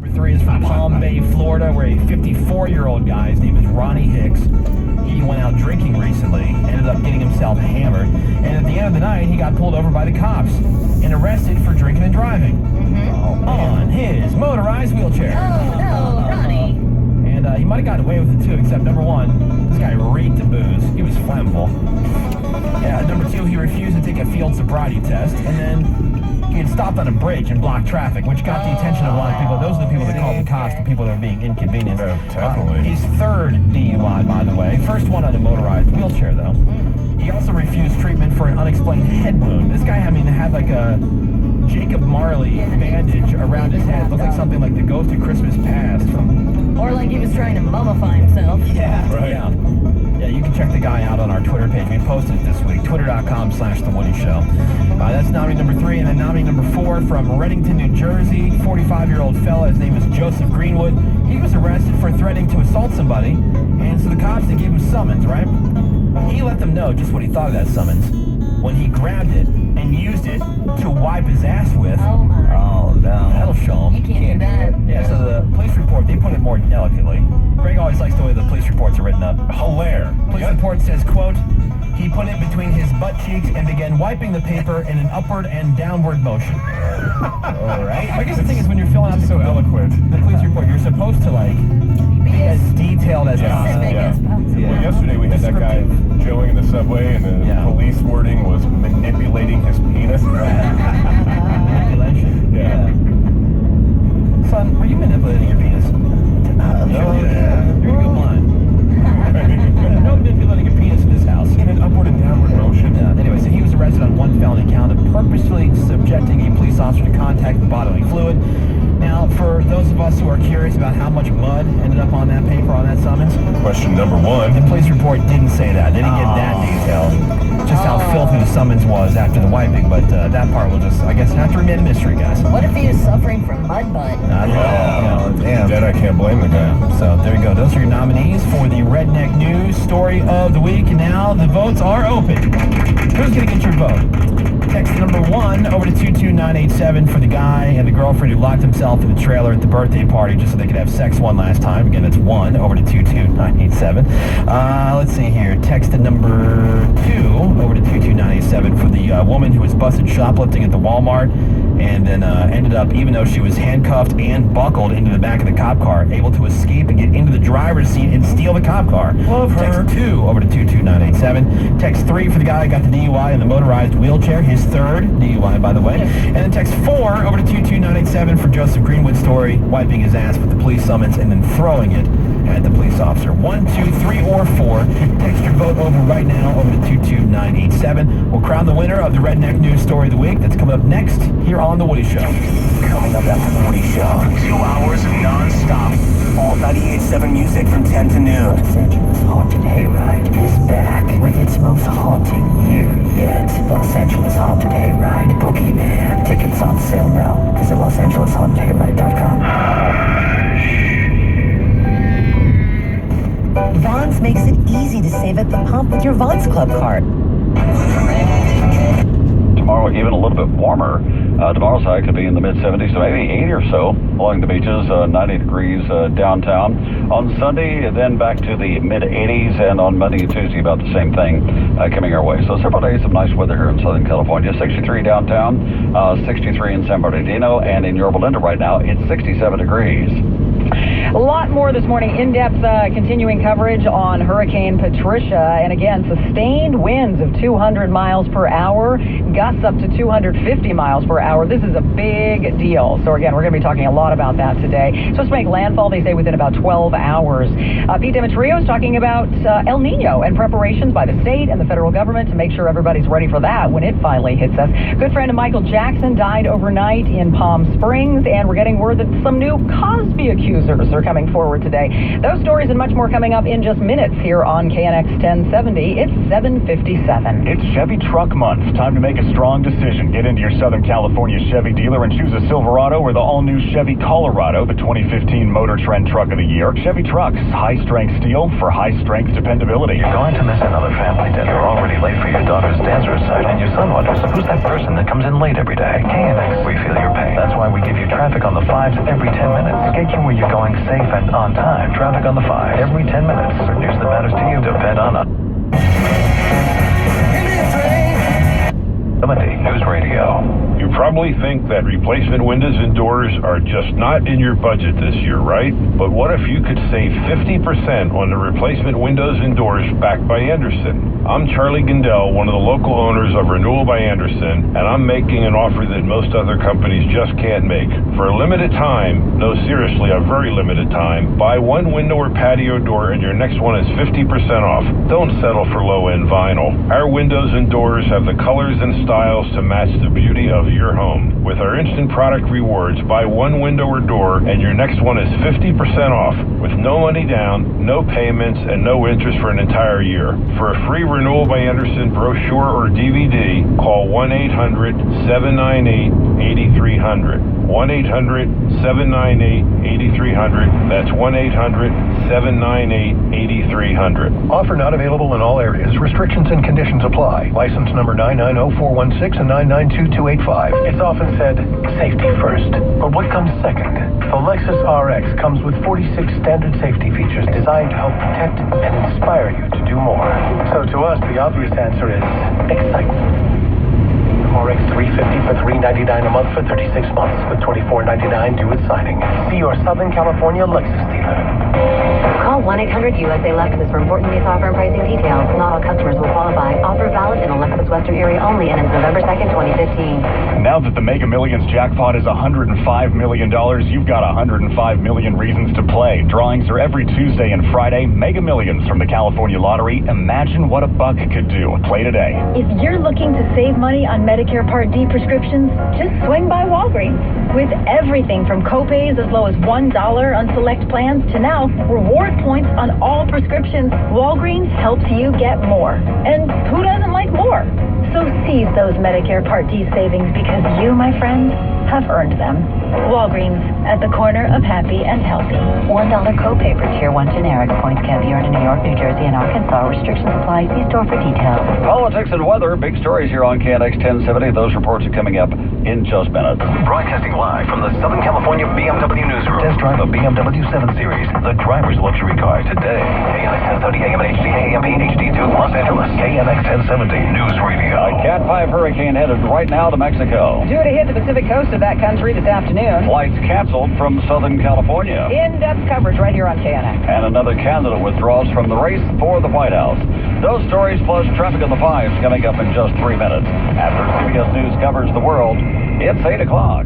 Number 3 is from Palm Bay, Florida, where a 54-year-old guy, his name is Ronnie Hicks, he went out drinking recently, ended up getting himself hammered, and at the end of the night, he got pulled over by the cops and arrested for drinking and driving on his motorized wheelchair. Oh, no, Ronnie. And he might have gotten away with it too, except number 1, this guy reeked of booze. He was flammable. Yeah, number 2, he refused to take a field sobriety test, and then he had stopped on a bridge and blocked traffic, which got the attention of a lot of people. Those are the people that called the cops, the people that were being inconvenienced. Definitely. His third DUI, by the way. First one on a motorized wheelchair, though. He also refused treatment for an unexplained head wound. This guy, had like a Jacob Marley bandage around his head. Looked like something like the Ghost of Christmas Past. Or like he was trying to mummify himself. Yeah, Right. Yeah, you can check the guy out on our Twitter page. We posted it this week, twitter.com/The Woody Show. That's nominee number 3, and then nominee number 4 from Reddington, New Jersey, 45-year-old fella. His name is Joseph Greenwood. He was arrested for threatening to assault somebody, and so the cops, they gave him summons, right? He let them know just what he thought of that summons when he grabbed it and used it to wipe his ass with. Oh, my. Oh, no. That'll show him. You can't do that. Yeah, so the police report, they put it more delicately. Greg always likes the way the police reports are written up. Hilarious. Police report says, quote, he put it between his butt cheeks and began wiping the paper in an upward and downward motion. All right. I guess the thing is when you're filling out So eloquent. the police report, you're supposed to, like, be as detailed as possible. Specific as possible. Well, yesterday we had that guy joeing in the subway, and the police wording was manipulating his penis. Manipulation. Yeah. Son, were you manipulating your penis? No. You're a good line. No manipulating your penis in this house. In an upward and downward motion. Anyway, so he was arrested on one felony count of purposefully subjecting a police officer to contact with bodily fluid. Now, for those of us who are curious about how much mud ended up on that paper, on that summons, Question number the 1. police report didn't say that. They didn't give that detail. Just how filthy the summons was after the wiping, but that part will just, I guess, have to remain a mystery, guys. What if he was suffering from mud butt? I don't know. Damn. Then I can't blame the guy. So there you go. Those are your nominees for the Redneck News Story of the Week. And now the votes are open. Who's going to get your vote? Text number 1 over to 22987 for the guy and the girlfriend who locked himself in the trailer at the birthday party just so they could have sex one last time. Again, that's 1 over to 22987. Let's see here. Text number 2 over to 22987 for the woman who was busted shoplifting at the Walmart and then ended up, even though she was handcuffed and buckled into the back of the cop car, able to escape and get into the driver's seat and steal the cop car. Love her. Text 2 over to 22987. Text 3 for the guy who got the DUI in the motorized wheelchair, his third DUI, by the way. And then text 4 over to 22987 for Joseph Greenwood's story, wiping his ass with the police summons and then throwing it at the police officer. 1, 2, 3, or 4. Text your vote over right now over to 22987. We'll crown the winner of the Redneck News Story of the Week. That's coming up next here on The Woody Show. Coming up after The Woody Show. 2 hours of non-stop. All 98.7 music from 10 to noon. Los Angeles Haunted Hayride is back with its most haunting year yet. Los Angeles Haunted Hayride Boogeyman. Tickets on sale now. Visit LosAngelesHauntedHayride.com. Vons makes it easy to save at the pump with your Vons Club card. Tomorrow, even a little bit warmer. Tomorrow's high could be in the mid-70s to maybe 80 or so along the beaches, 90 degrees downtown. On Sunday, then back to the mid-80s, and on Monday and Tuesday, about the same thing coming our way. So several days of nice weather here in Southern California. 63 downtown, 63 in San Bernardino, and in Yorba Linda right now, it's 67 degrees. A lot more this morning. In-depth continuing coverage on Hurricane Patricia. And again, sustained winds of 200 miles per hour, gusts up to 250 miles per hour. This is a big deal. So again, we're going to be talking a lot about that today. It's supposed to make landfall, they say, within about 12 hours. Pete Demetrio is talking about El Nino and preparations by the state and the federal government to make sure everybody's ready for that when it finally hits us. Good friend of Michael Jackson died overnight in Palm Springs, and we're getting word that some new Cosby accusers are coming forward today. Those stories and much more coming up in just minutes here on KNX 1070. It's 7:57. It's Chevy Truck Month. Time to make a strong decision. Get into your Southern California Chevy dealer and choose a Silverado or the all-new Chevy Colorado, the 2015 Motor Trend Truck of the Year. Chevy Trucks, high-strength steel for high-strength dependability. You're going to miss another family dinner. You're already late for your daughter's dance recital, and your son wonders, who's that person that comes in late every day? KNX, we feel your pain. That's why we give you traffic on the 5s every 10 minutes. Get you where you're going safe and on time. Traffic on the 5 every 10 minutes. For news that matters to you, depend on us. News Radio. You probably think that replacement windows and doors are just not in your budget this year, right? But what if you could save 50% on the replacement windows and doors backed by Anderson? I'm Charlie Gindell, one of the local owners of Renewal by Anderson, and I'm making an offer that most other companies just can't make. For a limited time, no, seriously, a very limited time, buy one window or patio door and your next one is 50% off. Don't settle for low-end vinyl. Our windows and doors have the colors and styles to match the beauty of your home. With our instant product rewards, buy one window or door and your next one is 50% off with no money down, no payments, and no interest for an entire year. For a free Renewal by Anderson brochure or DVD, call 1-800-798-8300. 1-800-798-8300. That's 1-800-798-8300. Offer not available in all areas. Restrictions and conditions apply. License number 990416 and 992285. It's often said, safety first. But what comes second? The Lexus RX comes with 46 standard safety features designed to help protect and inspire you to do more. So to us, the obvious answer is excitement. RX 350 for $399 a month for 36 months with $24.99 due at signing. See your Southern California Lexus dealer. Call 1-800-USA-LEXUS for important lease offer and pricing details. Not all customers will qualify. Offer valid in the Lexus Western area only and ends November 2nd, 2015. Now that the Mega Millions jackpot is $105 million, you've got 105 million reasons to play. Drawings are every Tuesday and Friday. Mega Millions from the California Lottery. Imagine what a buck could do. Play today. If you're looking to save money on Medicare Part D prescriptions, just swing by Walgreens. With everything from copays as low as $1 on select plans to now reward points on all prescriptions, Walgreens helps you get more. And who doesn't like more? So seize those Medicare Part D savings because you, my friend, have earned them. Walgreens, at the corner of happy and healthy. $1 copay for Tier 1 generic. Points can be earned in New York, New Jersey, and Arkansas. Restrictions apply. See store for details. Politics and weather, big stories here on KNX 1070. Those reports are coming up in just minutes. Broadcasting live from the Southern California BMW newsroom. Test drive a BMW 7 Series, the driver's luxury car today. KNX 1070 AM and HD, AM HD2, Los Angeles. KNX 1070 News Radio. A Cat 5 hurricane headed right now to Mexico. Due to hit the Pacific coast of that country this afternoon. Flights canceled from Southern California. In-depth coverage right here on KNX. And another candidate withdraws from the race for the White House. Those stories plus traffic on the 5s coming up in just 3 minutes. After CBS News covers the world, it's 8 o'clock.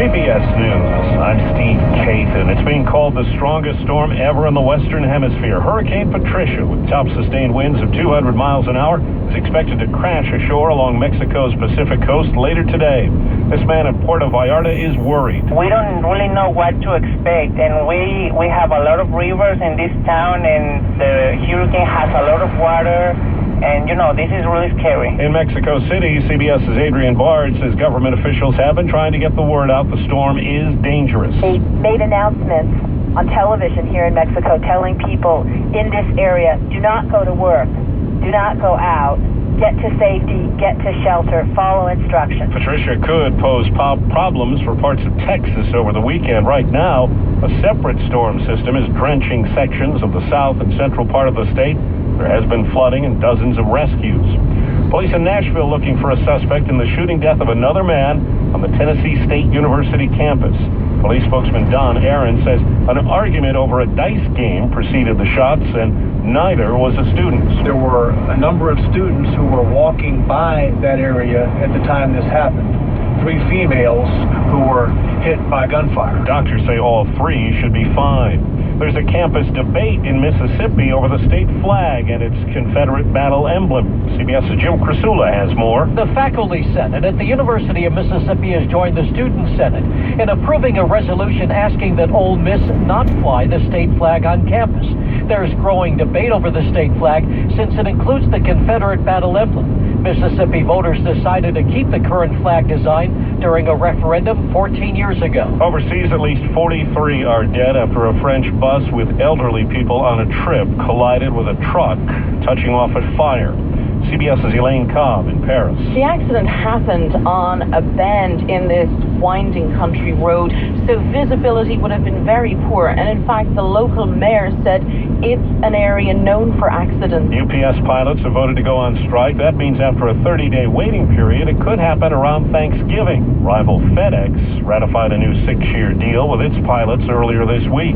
CBS News, I'm Steve Kathan. It's being called the strongest storm ever in the Western Hemisphere. Hurricane Patricia, with top sustained winds of 200 miles an hour, is expected to crash ashore along Mexico's Pacific coast later today. This man in Puerto Vallarta is worried. We don't really know what to expect, and we have a lot of rivers in this town, and the hurricane has a lot of water. And, this is really scary. In Mexico City, CBS's Adrian Bard says government officials have been trying to get the word out the storm is dangerous. They made announcements on television here in Mexico telling people in this area, do not go to work, do not go out, get to safety, get to shelter, follow instructions. Patricia could pose problems for parts of Texas over the weekend. Right now, a separate storm system is drenching sections of the south and central part of the state. There has been flooding and dozens of rescues. Police in Nashville looking for a suspect in the shooting death of another man on the Tennessee State University campus. Police spokesman Don Aaron says an argument over a dice game preceded the shots, and neither was a student. There were a number of students who were walking by that area at the time this happened. 3 females who were hit by gunfire. Doctors say all 3 should be fine. There's a campus debate in Mississippi over the state flag and its Confederate battle emblem. CBS's Jim Crisula has more. The Faculty Senate at the University of Mississippi has joined the Student Senate in approving a resolution asking that Ole Miss not fly the state flag on campus. There's growing debate over the state flag since it includes the Confederate battle emblem. Mississippi voters decided to keep the current flag design during a referendum 14 years ago. Overseas, at least 43 are dead after a French bus with elderly people on a trip collided with a truck, touching off at fire. CBS's Elaine Cobb in Paris. The accident happened on a bend in this winding country road, so visibility would have been very poor. And in fact, the local mayor said it's an area known for accidents. UPS pilots have voted to go on strike. That means after a 30-day waiting period, it could happen around Thanksgiving. Rival FedEx ratified a new 6-year deal with its pilots earlier this week.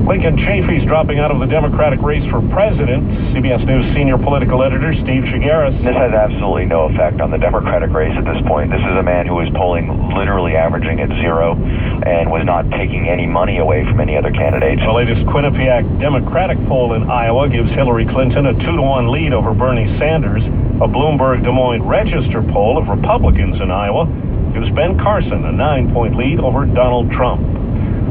Lincoln Chafee's dropping out of the Democratic race for president. CBS News senior political editor Steve Shigaris. This has absolutely no effect on the Democratic race at this point. This is a man who is polling literally averaging at 0 and was not taking any money away from any other candidates. The latest Quinnipiac Democratic poll in Iowa gives Hillary Clinton a 2-1 lead over Bernie Sanders. A Bloomberg Des Moines Register poll of Republicans in Iowa gives Ben Carson a 9-point lead over Donald Trump.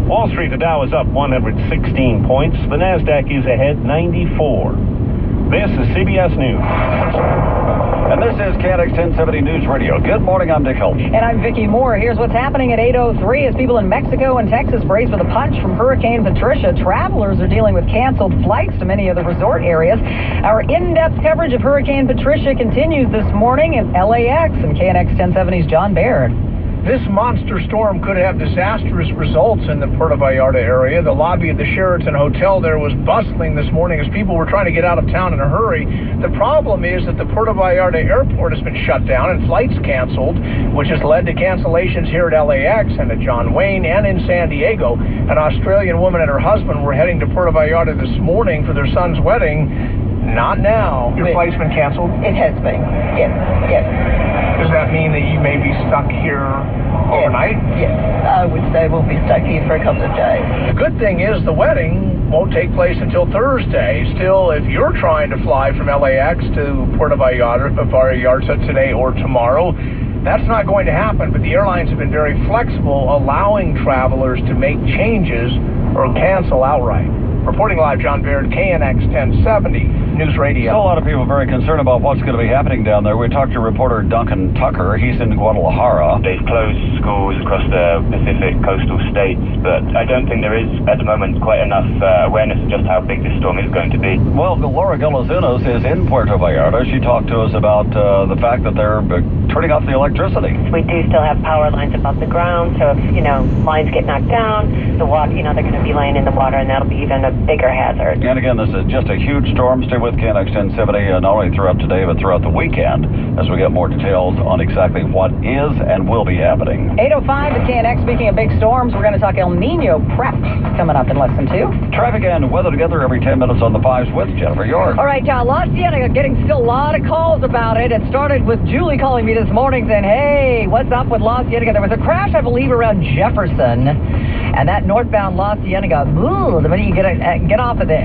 Wall Street, the Dow is up 116 points. The NASDAQ is ahead 94. This is CBS News. And this is KNX 1070 News Radio. Good morning, I'm Dick Holt. And I'm Vicki Moore. Here's what's happening at 8:03 as people in Mexico and Texas brace for the punch from Hurricane Patricia. Travelers are dealing with canceled flights to many of the resort areas. Our in-depth coverage of Hurricane Patricia continues this morning at LAX and KNX 1070's John Baird. This monster storm could have disastrous results in the Puerto Vallarta area. The lobby of the Sheraton Hotel there was bustling this morning as people were trying to get out of town in a hurry. The problem is that the Puerto Vallarta airport has been shut down and flights canceled, which has led to cancellations here at LAX and at John Wayne and in San Diego. An Australian woman and her husband were heading to Puerto Vallarta this morning for their son's wedding. Not now. Your flight's been canceled? It has been. Yes. Does that mean that you may be stuck here overnight? Yes. I would say we'll be stuck here for a couple of days. The good thing is the wedding won't take place until Thursday. Still, if you're trying to fly from LAX to Puerto Vallarta today or tomorrow, that's not going to happen. But the airlines have been very flexible, allowing travelers to make changes or cancel outright. Reporting live, John Baird, KNX 1070 News Radio. So a lot of people very concerned about what's going to be happening down there. We talked to reporter Duncan Tucker. He's in Guadalajara. They've closed schools across the Pacific coastal states, but I don't think there is, at the moment, quite enough awareness of just how big this storm is going to be. Well, Laura Galazunos is in Puerto Vallarta. She talked to us about the fact that they're turning off the electricity. We do still have power lines above the ground, so if, lines get knocked down, the water, they're going to be laying in the water, and that'll be even a bigger hazard. And again, this is just a huge storm. Stay with KNX 1070, not only throughout today, but throughout the weekend, as we get more details on exactly what is and will be happening. 8:05 at KNX. Speaking of big storms, we're going to talk El Nino prep coming up in less than 2. Traffic and weather together every 10 minutes on the 5s with Jennifer York. All right, La Cienega, getting still a lot of calls about it. It started with Julie calling me this morning saying, hey, what's up with La Cienega? There was a crash, I believe, around Jefferson. And that northbound La Cienega, the minute you get off of the,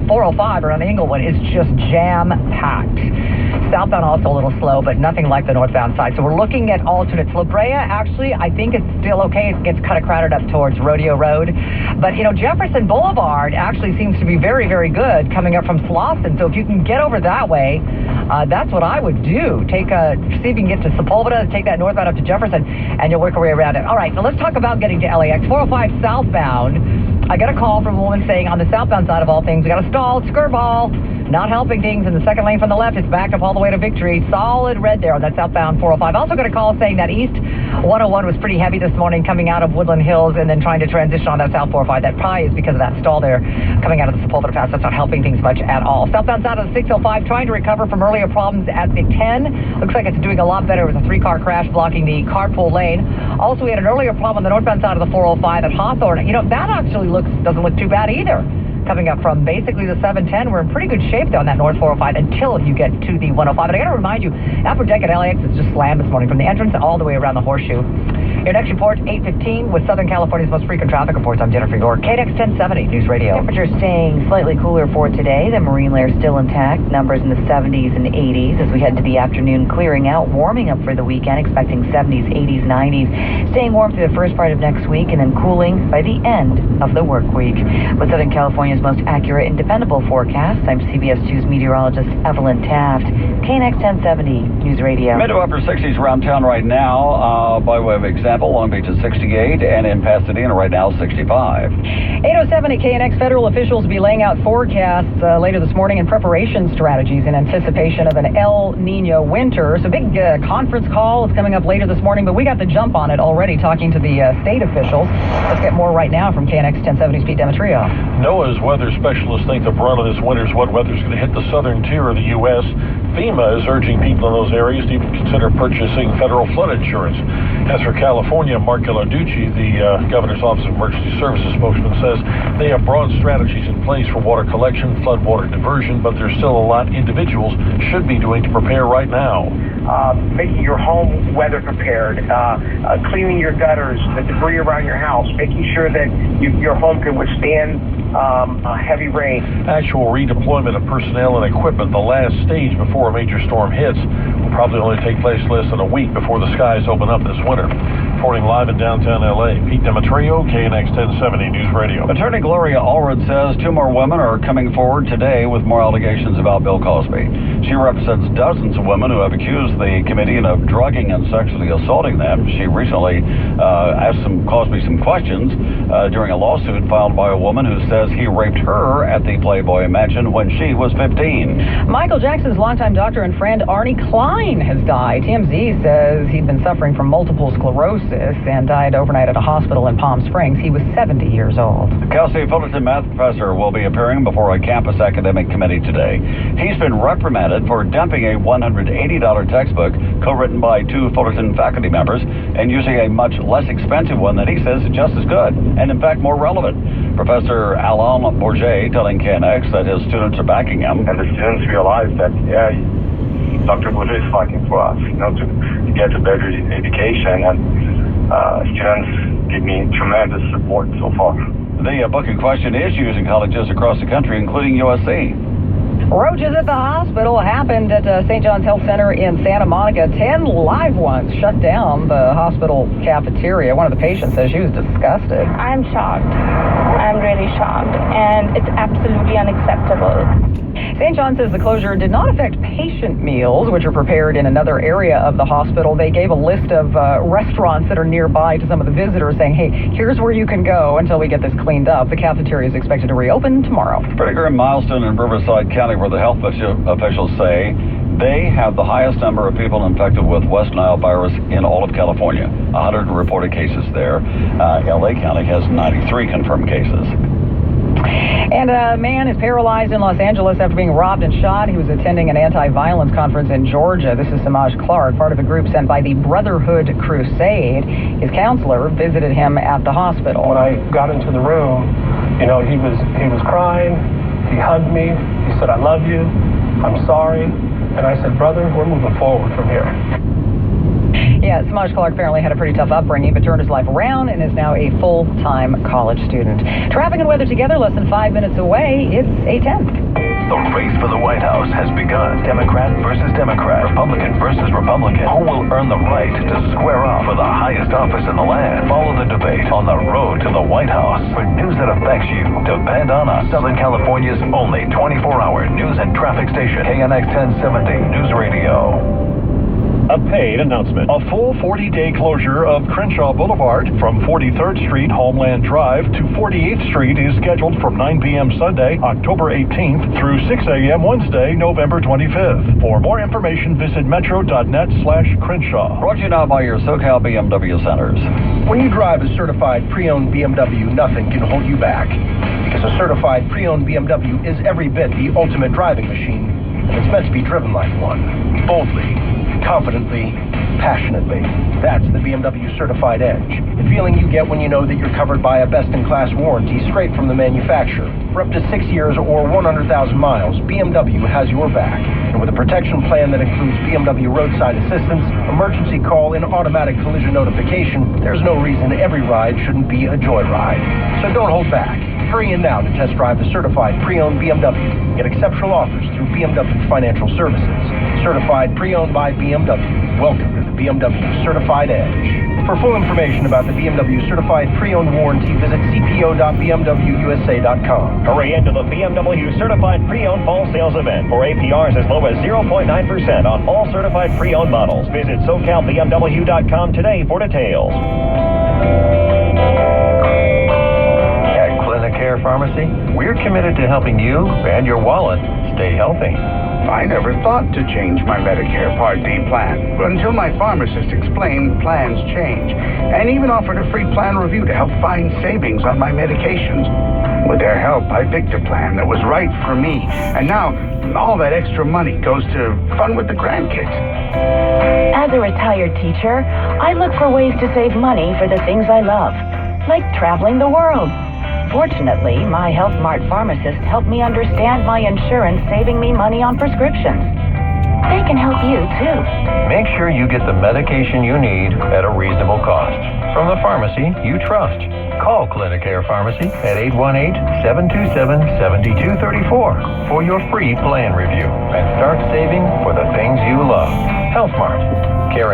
405 around Inglewood, it's just jam-packed. Southbound also a little slow, but nothing like the northbound side. So we're looking at alternates. La Brea, actually, I think it's still okay. It gets kind of crowded up towards Rodeo Road. But, Jefferson Boulevard actually seems to be very, very good coming up from Slauson. So if you can get over that way, that's what I would do. See if you can get to Sepulveda, take that northbound up to Jefferson, and you'll work your way around it. All right, so let's talk about getting to LAX. 405 southbound. I got a call from a woman saying on the southbound side of all things, we got a stall, skirball. Not helping things in the second lane from the left. It's backed up all the way to Victory. Solid red there on that southbound 405. Also got a call saying that east 101 was pretty heavy this morning coming out of Woodland Hills and then trying to transition on that south 405. That probably is because of that stall there coming out of the Sepulveda Pass. That's not helping things much at all. Southbound side of the 605 trying to recover from earlier problems at the 10. Looks like it's doing a lot better. It was a 3-car crash blocking the carpool lane. Also, we had an earlier problem on the northbound side of the 405 at Hawthorne. That actually doesn't look too bad either. Coming up from basically the 710, we're in pretty good shape though on that North 405 until you get to the 105. But I got to remind you, Upper Deck at LAX is just slammed this morning from the entrance all the way around the horseshoe. Your next report, 8:15, with Southern California's most frequent traffic reports. I'm Jennifer York, KNX 1070 News Radio. Temperatures staying slightly cooler for today. The marine layer still intact. Numbers in the 70s and 80s as we head to the afternoon, clearing out, warming up for the weekend, expecting 70s, 80s, 90s. Staying warm through the first part of next week and then cooling by the end of the work week. With Southern California's most accurate and dependable forecast, I'm CBS 2's meteorologist Evelyn Taft, KNX 1070 News Radio. Mid to upper 60s around town right now. By way of example, Long Beach is 68, and in Pasadena right now, 65. 8:07 at KNX. Federal officials will be laying out forecasts later this morning and preparation strategies in anticipation of an El Nino winter. So big conference call is coming up later this morning, but we got the jump on it already talking to the state officials. Let's get more right now from KNX 1070's Pete Demetrio. NOAA's weather specialists think the brunt of this winter's wet weather is going to hit the southern tier of the U.S. FEMA is urging people in those areas to even consider purchasing federal flood insurance. As for California, Mark Ghilarducci, the Governor's Office of Emergency Services spokesman, says they have broad strategies in place for water collection, floodwater diversion, but there's still a lot individuals should be doing to prepare right now. Making your home weather prepared, cleaning your gutters, the debris around your house, making sure that your home can withstand heavy rain. Actual redeployment of personnel and equipment, the last stage before a major storm hits, will probably only take place less than a week before the skies open up this winter. Reporting live in downtown L.A., Pete Demetrio, KNX 1070 News Radio. Attorney Gloria Allred says 2 more women are coming forward today with more allegations about Bill Cosby. She represents dozens of women who have accused the comedian of drugging and sexually assaulting them. She recently asked Cosby some questions during a lawsuit filed by a woman who says he raped her at the Playboy Mansion when she was 15. Michael Jackson's longtime doctor and friend Arnie Klein has died. TMZ says he'd been suffering from multiple sclerosis and died overnight at a hospital in Palm Springs. He was 70 years old. The Cal State Fullerton math professor will be appearing before a campus academic committee today. He's been reprimanded for dumping a $180 textbook co-written by 2 Fullerton faculty members and using a much less expensive one that he says is just as good and in fact more relevant. Professor Alain Bourget telling KNX that his students are backing him. And the students realize that, Dr. Bourget is fighting for us, to get a better education, and students give me tremendous support so far. The book in question is used in colleges across the country, including USC. Roaches at the hospital happened at St. John's Health Center in Santa Monica. 10 live ones shut down the hospital cafeteria. One of the patients says she was disgusted. I'm shocked. I'm really shocked, and it's absolutely unacceptable. St. John says the closure did not affect patient meals, which are prepared in another area of the hospital. They gave a list of restaurants that are nearby to some of the visitors, saying, hey, here's where you can go until we get this cleaned up. The cafeteria is expected to reopen tomorrow. Pretty grim milestone in Riverside County, where the health officials say they have the highest number of people infected with West Nile virus in all of California. 100 reported cases there. LA County has 93 confirmed cases. And a man is paralyzed in Los Angeles after being robbed and shot. He was attending an anti-violence conference in Georgia. This is Samaj Clark, part of a group sent by the Brotherhood Crusade. His counselor visited him at the hospital. When I got into the room, he was crying. He hugged me. He said, I love you. I'm sorry. And I said, brother, we're moving forward from here. Yeah, Samaj Clark apparently had a pretty tough upbringing, but turned his life around and is now a full-time college student. Traffic and weather together, less than 5 minutes away. It's 8:10. The race for the White House has begun. Democrat versus Democrat, Republican versus Republican. Who will earn the right to square off for the highest office in the land? Follow the debate on the road to the White House. For news that affects you, depend on us. Southern California's only 24-hour news and traffic station, KNX 1070 News Radio. A paid announcement. A full 40-day closure of Crenshaw Boulevard from 43rd Street, Homeland Drive to 48th Street is scheduled from 9 p.m. Sunday, October 18th through 6 a.m. Wednesday, November 25th. For more information, visit metro.net/Crenshaw. Brought to you now by your SoCal BMW centers. When you drive a certified pre-owned BMW, nothing can hold you back. Because a certified pre-owned BMW is every bit the ultimate driving machine, and it's meant to be driven like one. Boldly, confidently, passionately. That's the BMW Certified Edge. It feeling you get when you know that you're covered by a best-in-class warranty straight from the manufacturer. For up to 6 years or 100,000 miles, BMW has your back. And with a protection plan that includes BMW roadside assistance, emergency call, and automatic collision notification, there's no reason every ride shouldn't be a joyride. So don't hold back. Hurry in now to test drive the certified pre-owned BMW. Get exceptional offers through BMW Financial Services. Certified pre-owned by BMW. Welcome to the BMW Certified Edge. For full information about the BMW Certified Pre-Owned Warranty, visit cpo.bmwusa.com. Hurry into the BMW Certified Pre-Owned Fall Sales Event for APRs as low as 0.9% on all certified pre-owned models. Visit SoCalBMW.com today for details. At Clinicare Pharmacy, we're committed to helping you and your wallet stay healthy. I never thought to change my Medicare Part D plan, but until my pharmacist explained plans change, and even offered a free plan review to help find savings on my medications. With their help, I picked a plan that was right for me, and now all that extra money goes to fun with the grandkids. As a retired teacher, I look for ways to save money for the things I love, like traveling the world. Fortunately, my Health Mart pharmacist helped me understand my insurance, saving me money on prescriptions. They can help you, too. Make sure you get the medication you need at a reasonable cost from the pharmacy you trust. Call Clinicare Pharmacy at 818-727-7234 for your free plan review and start saving for the things you love. Health Mart, caring